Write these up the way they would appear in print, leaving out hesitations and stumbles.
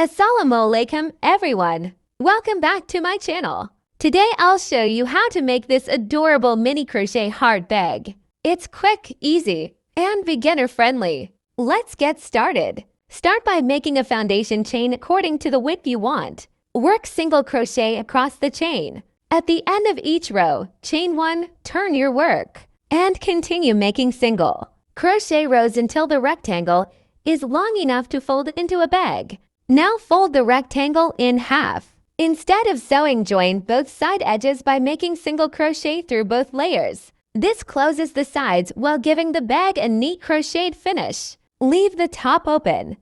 Assalamu alaikum everyone! Welcome back to my channel. Today I'll show you how to make this adorable mini crochet heart bag. It's quick, easy, and beginner friendly. Let's get started. Start by making a foundation chain according to the width you want. Work single crochet across the chain. At the end of each row, chain 1, turn your work, and continue making single crochet rows until the rectangle is long enough to fold it into a bag. Now fold the rectangle in half. Instead of sewing, join both side edges by making single crochet through both layers. This closes the sides while giving the bag a neat crocheted finish. Leave the top open.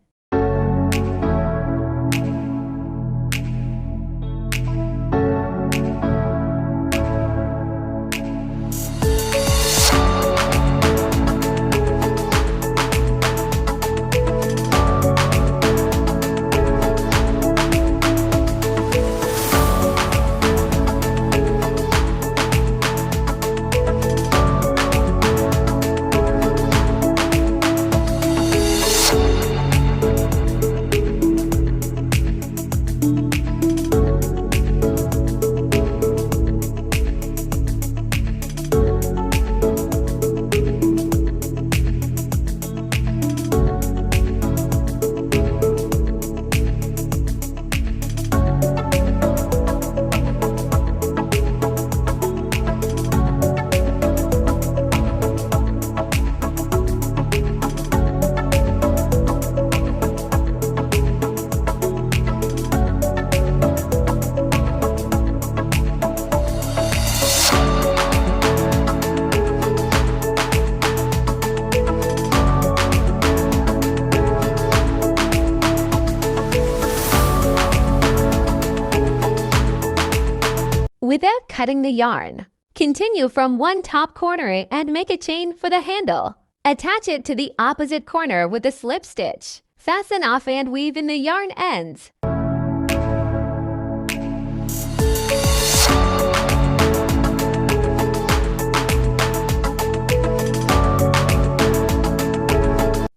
Without cutting the yarn, continue from one top corner and make a chain for the handle. Attach it to the opposite corner with a slip stitch. Fasten off and weave in the yarn ends.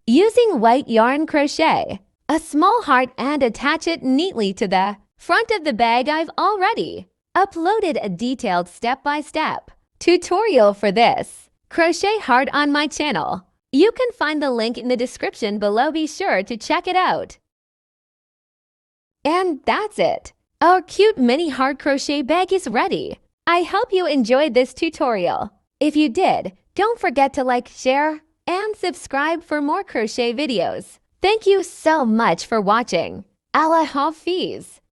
Using white yarn crochet a small heart and attach it neatly to the front of the bag. I've already uploaded a detailed step-by-step tutorial for this crochet heart on my channel. You can find the link in the description below. Be sure to check it out. And that's it. Our cute mini heart crochet bag is ready. I hope you enjoyed this tutorial. If you did, don't forget to like, share, and subscribe for more crochet videos. Thank you so much for watching. Allah Hafiz.